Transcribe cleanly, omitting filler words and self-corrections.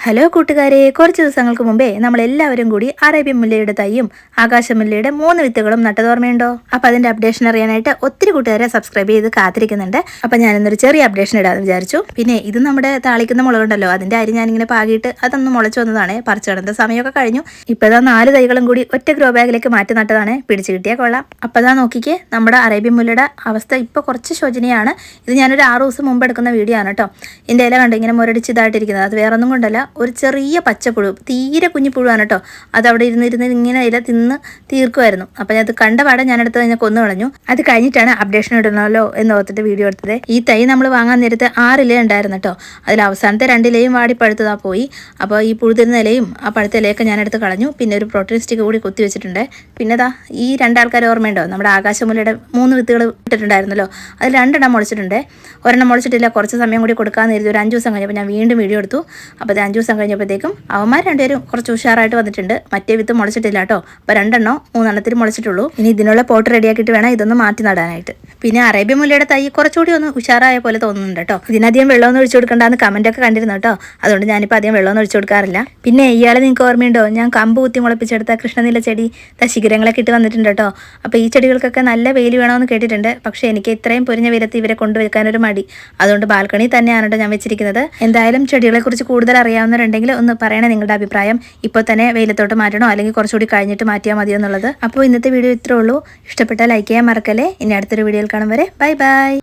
Hello കൂട്ടുകാരെ, കുറച്ച് ദിവസങ്ങൾക്ക് മുമ്പേ നമ്മൾ എല്ലാവരും കൂടി അറേബ്യൻ മുല്ലയുടെ തൈയും ആകാശമുല്ലയുടെ 3 വിത്തുകളും നട്ടതോർമ്മയുണ്ടോ? അപ്പൊ അതിന്റെ അപ്ഡേഷൻ അറിയാനായിട്ട് ഒത്തിരി കൂട്ടുകാരെ സബ്സ്ക്രൈബ് ചെയ്ത് കാത്തിരിക്കുന്നുണ്ട്. അപ്പൊ ഞാനിന്നൊരു ചെറിയ അപ്ഡേഷൻ ഇടാന്ന് വിചാരിച്ചു. പിന്നെ ഇത് നമ്മുടെ താളിക്കുന്ന മുളകുണ്ടല്ലോ, അതിന്റെ അരി ഞാനിങ്ങനെ പാകിയിട്ട് അതൊന്ന് മുളച്ചു വന്നതാണ്. പറിച്ചിടേണ്ട സമയമൊക്കെ കഴിഞ്ഞു. ഇപ്പതാ 4 തൈകളും കൂടി ഒറ്റ ഗ്രോ ബാഗിലേക്ക് മാറ്റി നട്ടതാണ്. പിടിച്ചു കിട്ടിയാൽ കൊള്ളാം. അപ്പതാ നോക്കിക്കേ, നമ്മുടെ അറേബ്യൻ മുല്ലയുടെ അവസ്ഥ ഇപ്പൊ കുറച്ച് ശോചനീയാണ്. ഇത് ഞാനൊരു 6 ദിവസം മുമ്പ് എടുക്കുന്ന വീഡിയോ ആണ് കേട്ടോ. ഇതിന്റെ ഇല കണ്ട് ഇങ്ങനെ മുരടിച്ചതായിട്ടിരിക്കുന്നത്, അത് വേറൊന്നും കൊണ്ടല്ല, ഒരു ചെറിയ പച്ചപ്പുഴു, തീരെ കുഞ്ഞു പുഴുവാണ് കേട്ടോ. അത് അവിടെ ഇരുന്നിരുന്ന് ഇങ്ങനെ ഇല തിന്ന് തീർക്കുമായിരുന്നു. അപ്പം അത് കണ്ട പാടെ ഞാനെടുത്ത് കഴിഞ്ഞാൽ കൊന്നു കളഞ്ഞു. അത് കഴിഞ്ഞിട്ടാണ് അപ്ഡേഷൻ ഇടണമല്ലോ എന്ന് ഓർത്തിട്ട് വീഡിയോ എടുത്തത്. ഈ തൈ നമ്മൾ വാങ്ങാൻ നേരത്തെ 6 ഇല ഉണ്ടായിരുന്നു കേട്ടോ. അതിൽ അവസാനത്തെ 2 ഇലയും വാടി പഴുത്തതാ പോയി. അപ്പോൾ ഈ പുഴുതിരുന്ന ഇലയും ആ പഴുത്ത ഇലയൊക്കെ ഞാനെടുത്ത് കളഞ്ഞു. പിന്നെ ഒരു പ്രോട്ടീൻ സ്റ്റിക്ക് കൂടി കുത്തി വെച്ചിട്ടുണ്ട്. പിന്നെ ദാ ഈ 2 ആൾക്കാർ ഓർമ്മയുണ്ടോ? നമ്മുടെ ആകാശമുല്ലയുടെ 3 വിത്തുകൾ ഇട്ടിട്ടുണ്ടായിരുന്നല്ലോ, അതിൽ 2 എണ്ണം മുളച്ചിട്ടുണ്ട്. ഒരെണ്ണം മുളച്ചിട്ടില്ല. കുറച്ച് സമയം കൂടി കൊടുക്കാമെന്ന് കരുതി ഒരു 5 ദിവസം കഴിഞ്ഞപ്പോൾ ഞാൻ വീണ്ടും വീഡിയോ എടുത്തു. അപ്പോൾ 5 ദിവസം കഴിഞ്ഞപ്പോഴത്തേക്കും അവന്മാർ 2 പേരും കുറച്ച് ഉഷാറായിട്ട് വന്നിട്ടുണ്ട്. മറ്റേ വിത്ത് മുളച്ചിട്ടില്ല കേട്ടോ. അപ്പോൾ 2 എണ്ണോ 3 എണ്ണത്തിൽ മുളച്ചിട്ടുള്ളൂ. ഇനി ഇതിനുള്ള പോട്ട് റെഡിയാക്കിയിട്ട് വേണം ഇതൊന്ന് മാറ്റി നടാനായിട്ട്. പിന്നെ അറേബ്യൻ മുല്ലയുടെ തൈ കുറച്ചുകൂടി ഒന്ന് ഉഷാറായ പോലെ തോന്നുന്നുണ്ട് കേട്ടോ. ഇതിനധികം വെള്ളമൊന്നും ഒഴിച്ചു കൊടുക്കണ്ടെന്ന് കമൻറ്റൊക്കെ കണ്ടിരുന്നു കേട്ടോ. അതുകൊണ്ട് ഞാനിപ്പോൾ അധികം വെള്ളമൊന്നും ഒഴിച്ചു കൊടുക്കാറില്ല. പിന്നെ ഇയാളെ നിങ്ങൾക്ക് ഓർമ്മയുണ്ടോ? ഞാൻ കമ്പ് കുത്തി മുളപ്പിച്ചെടുത്ത കൃഷ്ണനീല ചെടി ശിഖരങ്ങളൊക്കെ ഇട്ട് വന്നിട്ടുണ്ട് കേട്ടോ. അപ്പോൾ ഈ ചെടികൾക്കൊക്കെ നല്ല വെയിൽ വേണമെന്ന് കേട്ടിട്ടുണ്ട്. പക്ഷേ എനിക്ക് ഇത്രയും പൊരിഞ്ഞ വെയിലത്ത് ഇവരെ കൊണ്ടുവയ്ക്കാനൊരു മടി. അതുകൊണ്ട് ബാൽക്കണി തന്നെയാണ് കേട്ടോ ഞാൻ വെച്ചിരിക്കുന്നത്. എന്തായാലും ചെടികളെക്കുറിച്ച് കൂടുതൽ അറിയാവുന്നവരുണ്ടെങ്കിൽ ഒന്ന് പറയണേ നിങ്ങളുടെ അഭിപ്രായം. ഇപ്പോൾ തന്നെ വെയിലത്തോട്ട് മാറ്റണോ അല്ലെങ്കിൽ കുറച്ചുകൂടി കഴിഞ്ഞിട്ട് മാറ്റിയാൽ മതിയോ എന്നുള്ളത്. അപ്പോൾ ഇന്നത്തെ വീഡിയോ ഇത്രേ ഉള്ളൂ. ഇഷ്ടപ്പെട്ടാൽ ലൈക്ക് ചെയ്യാൻ മറക്കല്ലേ. ഇനി അടുത്തൊരു വീഡിയോയിൽ കാണും വരെ ബൈ ബൈ.